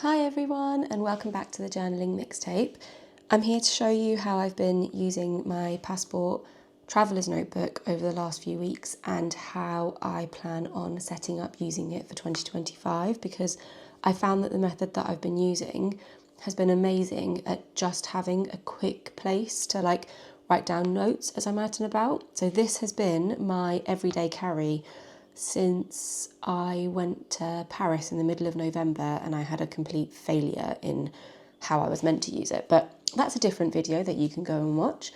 Hi everyone and welcome back to the journaling mixtape. I'm here to show you how I've been using my passport traveller's notebook over the last few weeks and how I plan on setting up using it for 2025, because I found that the method that I've been using has been amazing at just having a quick place to write down notes as I'm out and about. So this has been my everyday carry since I went to Paris in the middle of November and I had a complete failure in how I was meant to use it. But that's a different video that you can go and watch.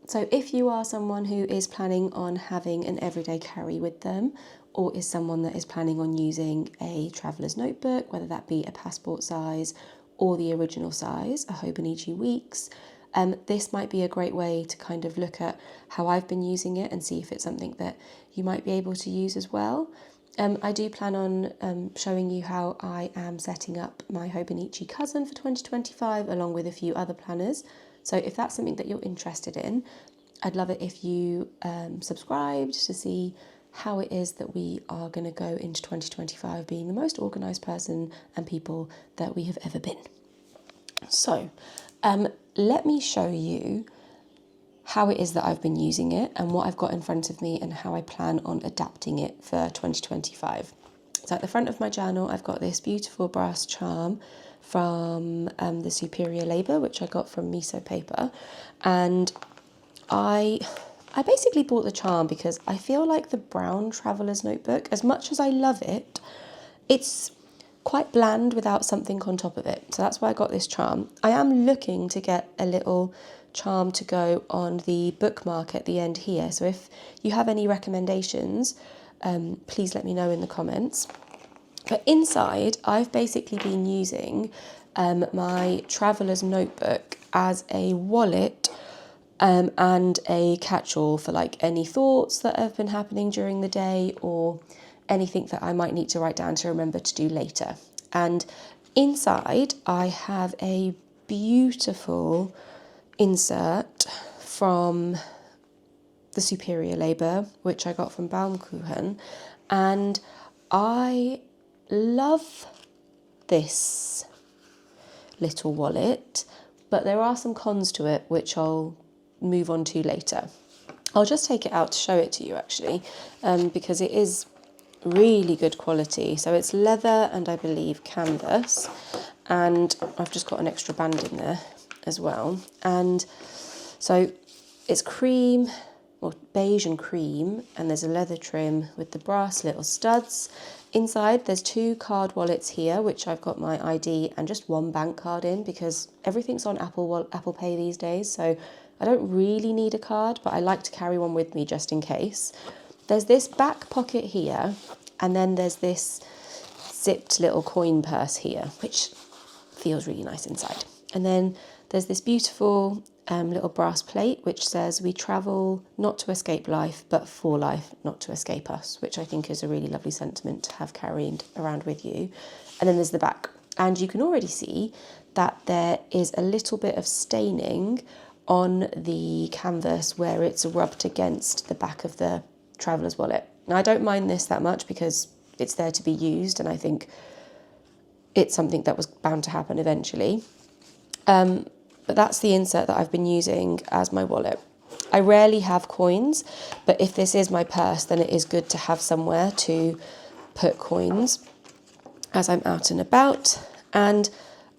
So if you are someone who is planning on having an everyday carry with them, or is someone that is planning on using a traveller's notebook, whether that be a passport size or the original size, a Hobonichi Weeks, this might be a great way to kind of look at how I've been using it and see if it's something that you might be able to use as well. I do plan on showing you how I am setting up my Hobonichi cousin for 2025, along with a few other planners. So if that's something that you're interested in, I'd love it if you subscribed to see how it is that we are going to go into 2025 being the most organised person and people that we have ever been. So let me show you how it is that I've been using it and what I've got in front of me and how I plan on adapting it for 2025. So at the front of my journal, I've got this beautiful brass charm from the Superior Labour, which I got from Miso Paper. And I basically bought the charm because I feel like the brown traveller's notebook, as much as I love it, it's quite bland without something on top of it. So that's why I got this charm. I am looking to get a little charm to go on the bookmark at the end here. So if you have any recommendations, please let me know in the comments. But inside, I've basically been using my traveller's notebook as a wallet and a catch-all for any thoughts that have been happening during the day or anything that I might need to write down to remember to do later. And inside I have a beautiful insert from the Superior Labour, which I got from Baumkuchen, and I love this little wallet, but there are some cons to it which I'll move on to later. I'll just take it out to show it to you actually, because it is really good quality. So it's leather and I believe canvas, and I've just got an extra band in there as well. And so it's cream, or beige and cream, and there's a leather trim with the brass little studs. Inside there's two card wallets here, which I've got my ID and just one bank card in, because everything's on Apple Pay these days, so I don't really need a card, but I like to carry one with me just in case. There's this back pocket here, and then there's this zipped little coin purse here, which feels really nice inside. And then there's this beautiful little brass plate which says, "We travel not to escape life, but for life, not to escape us," which I think is a really lovely sentiment to have carried around with you. And then there's the back. And you can already see that there is a little bit of staining on the canvas where it's rubbed against the back of the traveller's wallet. Now, I don't mind this that much because it's there to be used, and I think it's something that was bound to happen eventually. But that's the insert that I've been using as my wallet. I rarely have coins, but if this is my purse, then it is good to have somewhere to put coins as I'm out and about. And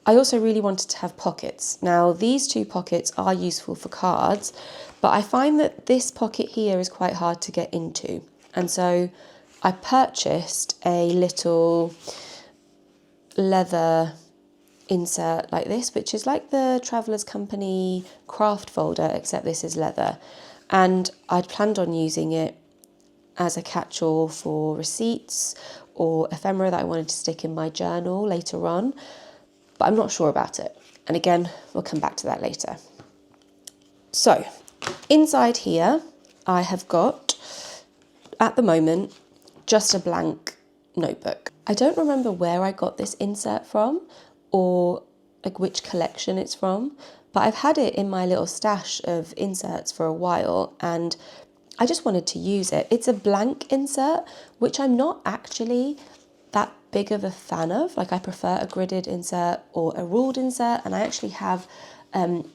I also really wanted to have pockets. Now, these two pockets are useful for cards, but I find that this pocket here is quite hard to get into. And so I purchased a little leather insert like this, which is like the Traveller's Company craft folder, except this is leather. And I'd planned on using it as a catch-all for receipts or ephemera that I wanted to stick in my journal later on, but I'm not sure about it. And again, we'll come back to that later. So inside here, I have got, at the moment, just a blank notebook. I don't remember where I got this insert from or which collection it's from, but I've had it in my little stash of inserts for a while and I just wanted to use it. It's a blank insert, which I'm not actually that big of a fan of. Like, I prefer a gridded insert or a ruled insert, and I actually have an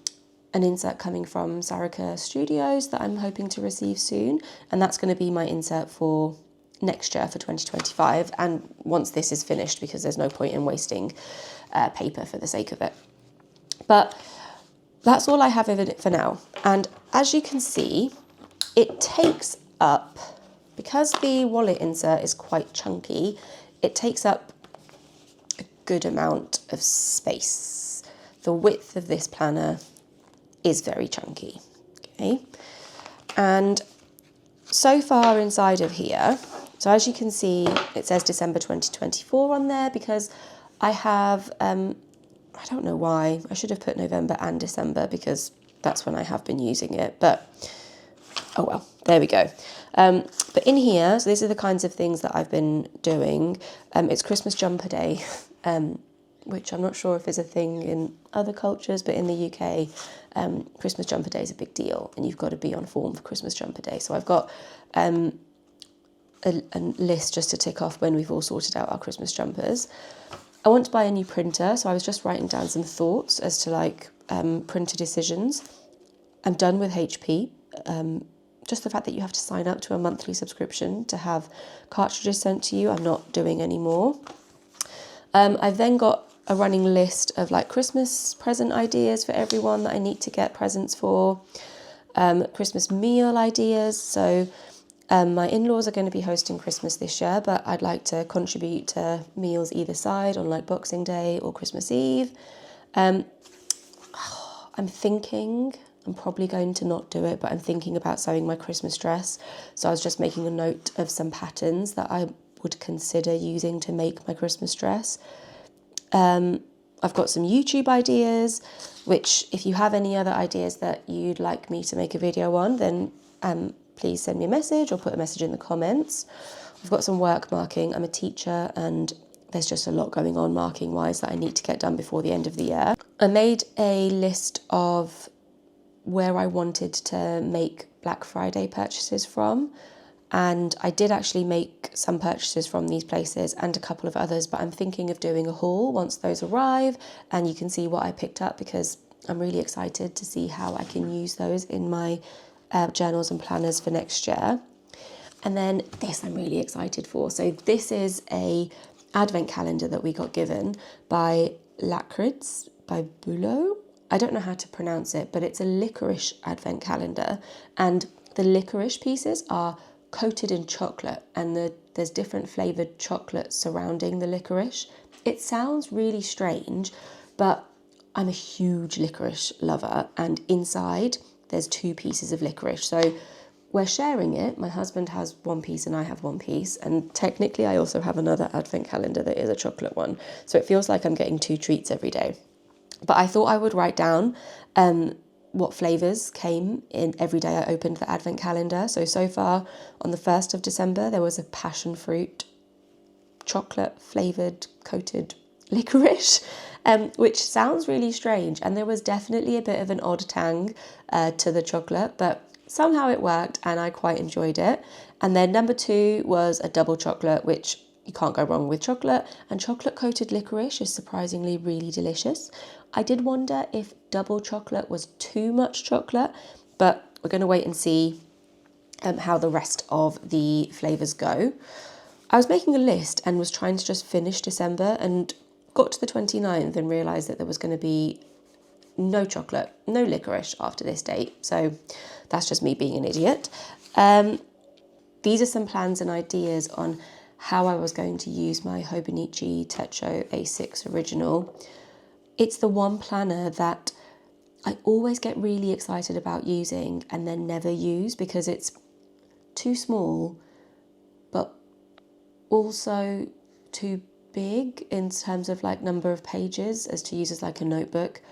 insert coming from Sarika Studios that I'm hoping to receive soon, and that's going to be my insert for next year, for 2025, and once this is finished, because there's no point in wasting paper for the sake of it. But that's all I have of it for now. And as you can see, it takes up, because the wallet insert is quite chunky, it takes up a good amount of space. The width of this planner is very chunky, okay? And so far inside of here, so as you can see, it says December 2024 on there, because I have, I don't know why, I should have put November and December, because that's when I have been using it, but oh well, there we go. But in here, so these are the kinds of things that I've been doing. It's Christmas jumper day, which I'm not sure if is a thing in other cultures, but in the UK, Christmas jumper day is a big deal, and you've got to be on form for Christmas jumper day. So I've got a list just to tick off when we've all sorted out our Christmas jumpers. I want to buy a new printer, so I was just writing down some thoughts as to like printer decisions. I'm done with HP. Just the fact that you have to sign up to a monthly subscription to have cartridges sent to you, I'm not doing anymore. I've then got a running list of like Christmas present ideas for everyone that I need to get presents for, Christmas meal ideas. So my in-laws are going to be hosting Christmas this year, but I'd like to contribute to meals either side on like Boxing Day or Christmas Eve. I'm probably going to not do it, but I'm thinking about sewing my Christmas dress. So I was just making a note of some patterns that I would consider using to make my Christmas dress. I've got some YouTube ideas, which if you have any other ideas that you'd like me to make a video on, then please send me a message or put a message in the comments. I've got some work marking. I'm a teacher and there's just a lot going on marking wise that I need to get done before the end of the year. I made a list of where I wanted to make Black Friday purchases from, and I did actually make some purchases from these places and a couple of others, but I'm thinking of doing a haul once those arrive and you can see what I picked up, because I'm really excited to see how I can use those in my journals and planners for next year. And then this I'm really excited for. So this is a advent calendar that we got given by Lakritz by Boulot. I don't know how to pronounce it, but it's a licorice advent calendar, and the licorice pieces are coated in chocolate, and there's different flavoured chocolate surrounding the licorice. It sounds really strange, but I'm a huge licorice lover, and inside there's 2 pieces of licorice. So we're sharing it. My husband has 1 piece and I have 1 piece, and technically I also have another advent calendar that is a chocolate one. So it feels like I'm getting 2 treats every day. But I thought I would write down what flavours came in every day I opened the advent calendar. So far on the 1st of December, there was a passion fruit, chocolate flavoured coated licorice, which sounds really strange. And there was definitely a bit of an odd tang to the chocolate, but somehow it worked and I quite enjoyed it. And then number 2 was a double chocolate, which you can't go wrong with chocolate, and chocolate coated licorice is surprisingly really delicious. I did wonder if double chocolate was too much chocolate, but we're going to wait and see how the rest of the flavours go. I was making a list and was trying to just finish December and got to the 29th and realised that there was going to be no chocolate, no licorice after this date. So that's just me being an idiot. These are some plans and ideas on how I was going to use my Hobonichi Techo A6 Original. It's the one planner that I always get really excited about using and then never use, because it's too small, but also too big in terms of like number of pages as to use as like a notebook.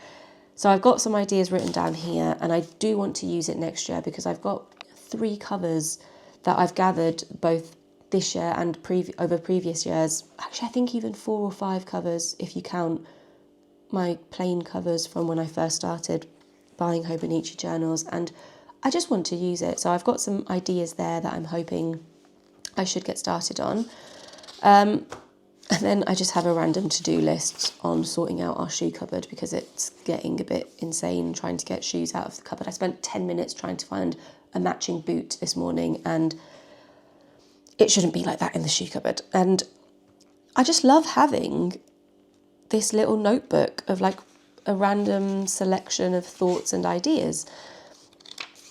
So I've got some ideas written down here, and I do want to use it next year because I've got 3 covers that I've gathered both this year and over previous years. Actually, I think even 4 or 5 covers if you count my plain covers from when I first started buying Hobonichi journals, and I just want to use it. So I've got some ideas there that I'm hoping I should get started on. And then I just have a random to-do list on sorting out our shoe cupboard because it's getting a bit insane trying to get shoes out of the cupboard. I spent 10 minutes trying to find a matching boot this morning, and it shouldn't be like that in the shoe cupboard. And I just love having this little notebook of like a random selection of thoughts and ideas.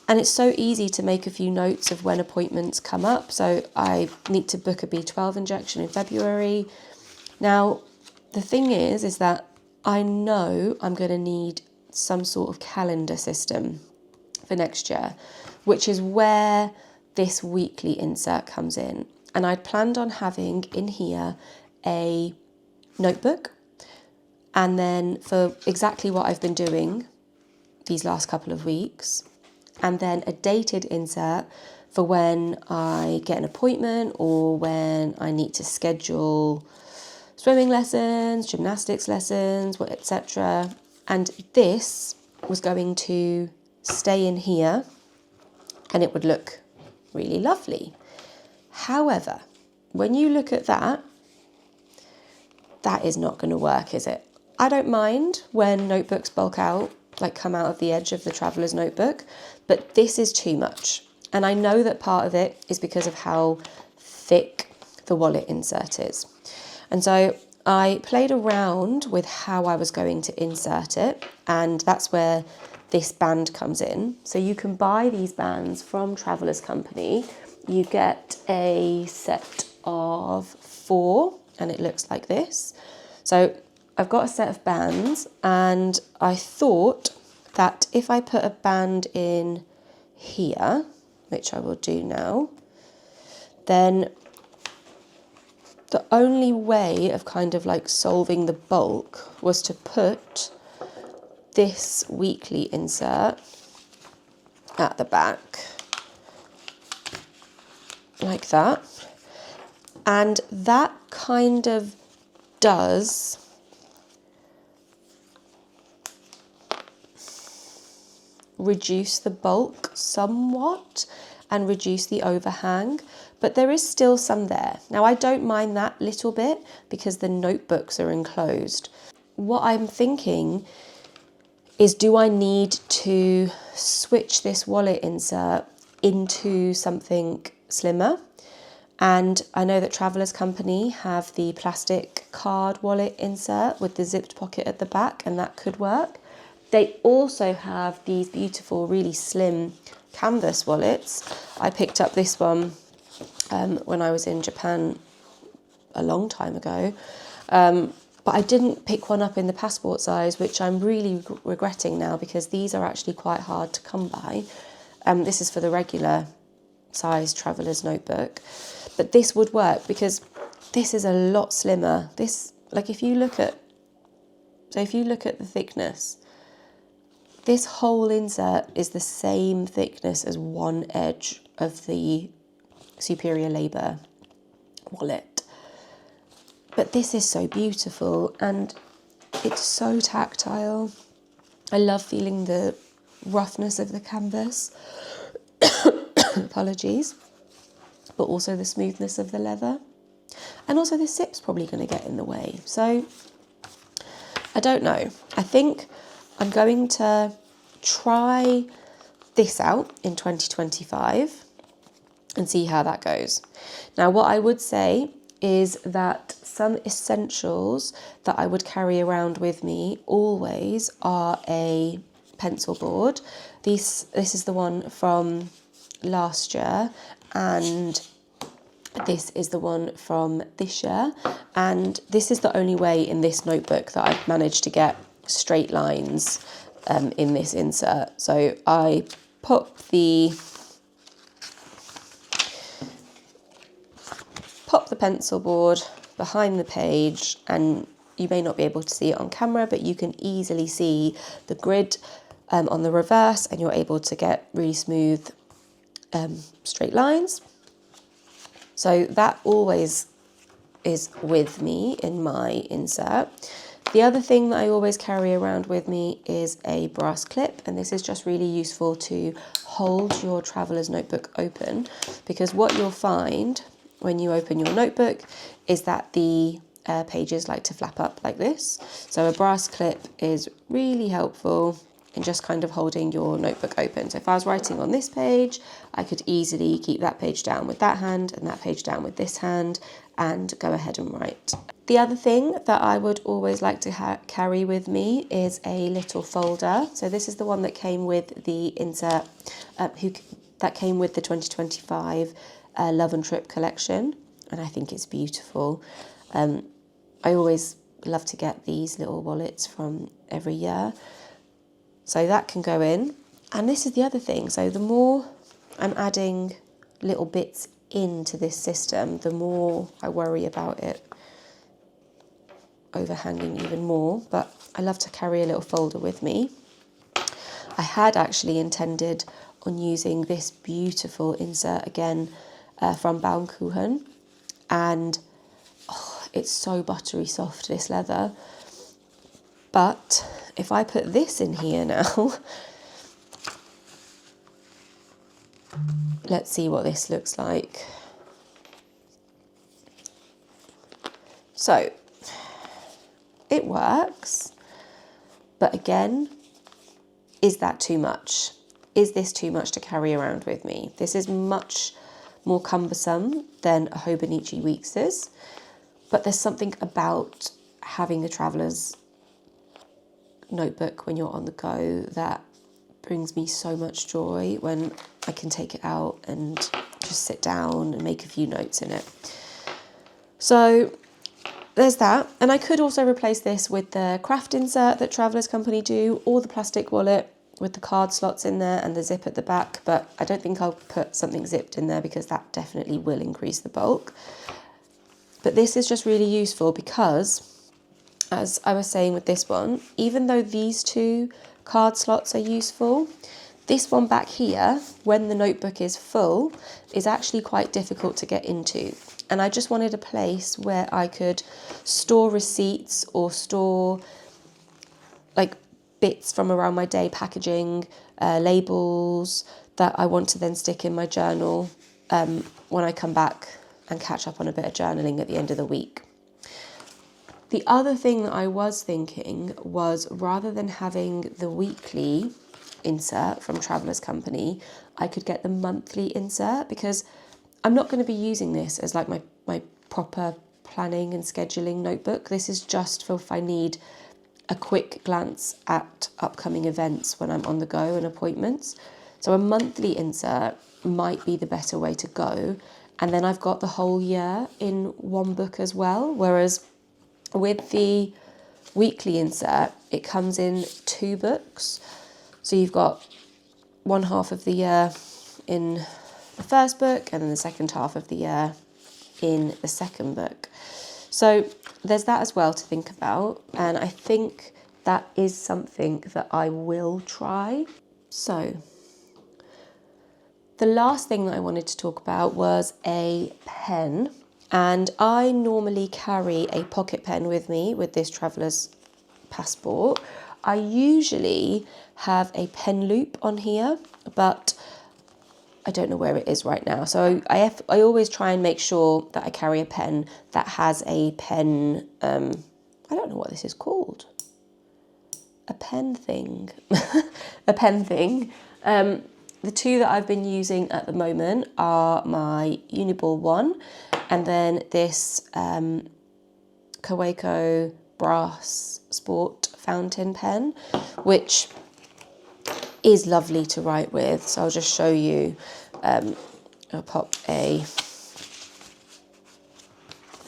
And it's so easy to make a few notes of when appointments come up. So I need to book a B12 injection in February. Now, the thing is that I know I'm going to need some sort of calendar system for next year, which is where this weekly insert comes in. And I'd planned on having in here a notebook, and then for exactly what I've been doing these last couple of weeks, and then a dated insert for when I get an appointment or when I need to schedule swimming lessons, gymnastics lessons, etc. And this was going to stay in here and it would look really lovely. However, when you look at that, that is not going to work, is it? I don't mind when notebooks bulk out, like come out of the edge of the traveller's notebook, but this is too much. And I know that part of it is because of how thick the wallet insert is. And so I played around with how I was going to insert it, and that's where this band comes in. So you can buy these bands from Traveller's Company. You get a set of 4, and it looks like this. So I've got a set of bands, and I thought that if I put a band in here, which I will do now, then the only way of kind of like solving the bulk was to put this weekly insert at the back, like that. And that kind of does reduce the bulk somewhat and reduce the overhang, but there is still some there. Now, I don't mind that little bit because the notebooks are enclosed. What I'm thinking is, do I need to switch this wallet insert into something slimmer? And I know that Traveller's Company have the plastic card wallet insert with the zipped pocket at the back, and that could work. They also have these beautiful, really slim canvas wallets. I picked up this one when I was in Japan a long time ago, but I didn't pick one up in the passport size, which I'm really regretting now because these are actually quite hard to come by. This is for the regular size Traveller's notebook, but this would work because this is a lot slimmer. This, like, if you look at the thickness, this whole insert is the same thickness as one edge of the Superior Labour wallet. But this is so beautiful and it's so tactile. I love feeling the roughness of the canvas. Apologies. But also the smoothness of the leather. And also the zip's probably going to get in the way. So, I don't know. I think I'm going to try this out in 2025 and see how that goes. Now, what I would say is that some essentials that I would carry around with me always are a pencil board. This is the one from last year, and this is the one from this year. And this is the only way in this notebook that I've managed to get straight lines in this insert. So I pop the pencil board behind the page, and you may not be able to see it on camera, but you can easily see the grid on the reverse, and you're able to get really smooth straight lines. So that always is with me in my insert. The other thing that I always carry around with me is a brass clip, and this is just really useful to hold your traveller's notebook open, because what you'll find when you open your notebook is that the pages like to flap up like this. So a brass clip is really helpful in just kind of holding your notebook open. So if I was writing on this page, I could easily keep that page down with that hand and that page down with this hand and go ahead and write. The other thing that I would always like to carry with me is a little folder. So this is the one that came with the insert, that came with the 2025 Love and Trip collection, and I think it's beautiful. I always love to get these little wallets from every year. So that can go in. And this is the other thing. So the more I'm adding little bits into this system, the more I worry about it overhanging even more. But I love to carry a little folder with me. I had actually intended on using this beautiful insert again from Baumkuchen. And it's so buttery soft, this leather. But if I put this in here now, let's see what this looks like. So it works, but again, is that too much? Is this too much to carry around with me? This is much more cumbersome than a Hobonichi Weekster's, but there's something about having a traveller's notebook when you're on the go that brings me so much joy when I can take it out and just sit down and make a few notes in it. So there's that. And I could also replace this with the craft insert that Travellers Company do, or the plastic wallet with the card slots in there and the zip at the back, but I don't think I'll put something zipped in there because that definitely will increase the bulk. But this is just really useful because, as I was saying with this one, even though these two card slots are useful, this one back here, when the notebook is full, is actually quite difficult to get into. And I just wanted a place where I could store receipts or store like bits from around my day, packaging, labels that I want to then stick in my journal when I come back and catch up on a bit of journaling at the end of the week. The other thing that I was thinking was, rather than having the weekly insert from Travellers Company, I could get the monthly insert, because I'm not going to be using this as like my proper planning and scheduling notebook. This is just for if I need a quick glance at upcoming events when I'm on the go and appointments. So a monthly insert might be the better way to go. And then I've got the whole year in one book as well. Whereas with the weekly insert, it comes in 2 books. So you've got one half of the year in the first book and then the second half of the year in the second book. So there's that as well to think about, and I think that is something that I will try. So the last thing that I wanted to talk about was a pen, and I normally carry a pocket pen with me with this Traveller's Passport. I usually have a pen loop on here, but I don't know where it is right now. So I always try and make sure that I carry a pen that has a pen, I don't know what this is called. A pen thing. A pen thing. The 2 that I've been using at the moment are my Uniball 1 and then this Kaweco Brass Sport fountain pen, which is lovely to write with. So I'll just show you. I'll pop a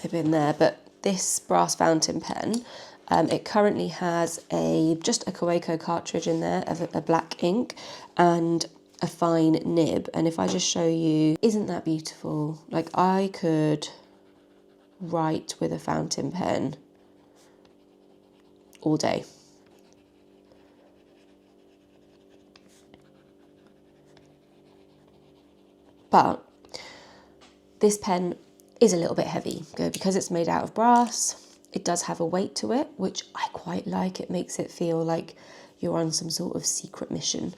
nib in there, but this brass fountain pen, it currently has just a Kaweco cartridge in there of a black ink and a fine nib. And if I just show you, isn't that beautiful? Like, I could write with a fountain pen all day. But this pen is a little bit heavy because it's made out of brass. It does have a weight to it, which I quite like. It makes it feel like you're on some sort of secret mission.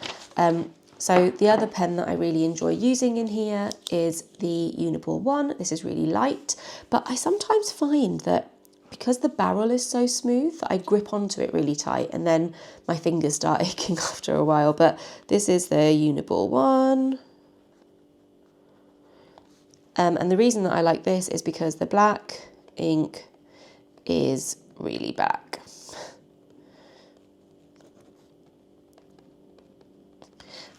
So the other pen that I really enjoy using in here is the Uniball 1. This is really light, but I sometimes find that because the barrel is so smooth, I grip onto it really tight and then my fingers start aching after a while. But this is the Uniball one. And the reason that I like this is because the black ink is really black.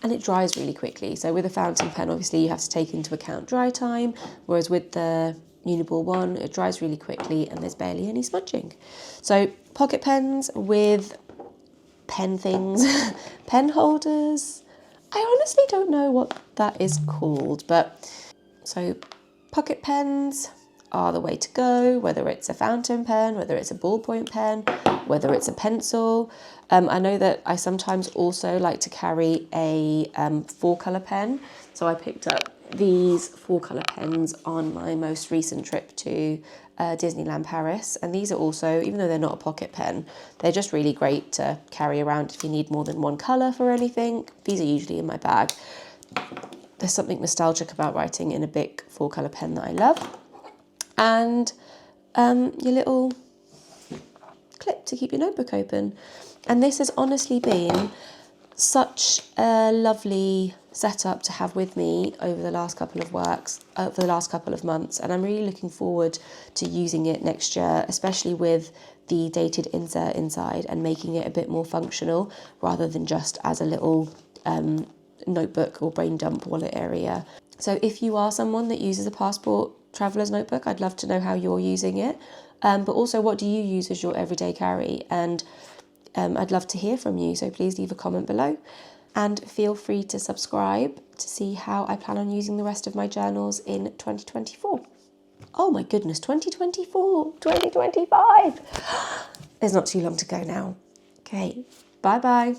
And it dries really quickly. So with a fountain pen, obviously you have to take into account dry time, whereas with the Uniball one, it dries really quickly and there's barely any smudging. So pocket pens with pen things, pen holders. I honestly don't know what that is called, but so pocket pens are the way to go, whether it's a fountain pen, whether it's a ballpoint pen, whether it's a pencil. I know that I sometimes also like to carry a 4-colour pen. So I picked up these 4-colour pens on my most recent trip to Disneyland Paris. And these are also, even though they're not a pocket pen, they're just really great to carry around if you need more than one colour for anything. These are usually in my bag. There's something nostalgic about writing in a big 4-colour pen that I love. And your little clip to keep your notebook open. And this has honestly been such a lovely setup to have with me over the last couple of months. And I'm really looking forward to using it next year, especially with the dated insert inside and making it a bit more functional rather than just as a little notebook or brain dump wallet area. So if you are someone that uses a Passport traveller's notebook, I'd love to know how you're using it. But also, what do you use as your everyday carry? And I'd love to hear from you, so please leave a comment below. And feel free to subscribe to see how I plan on using the rest of my journals in 2024. Oh my goodness, 2024, 2025. There's not too long to go now. Okay, bye-bye.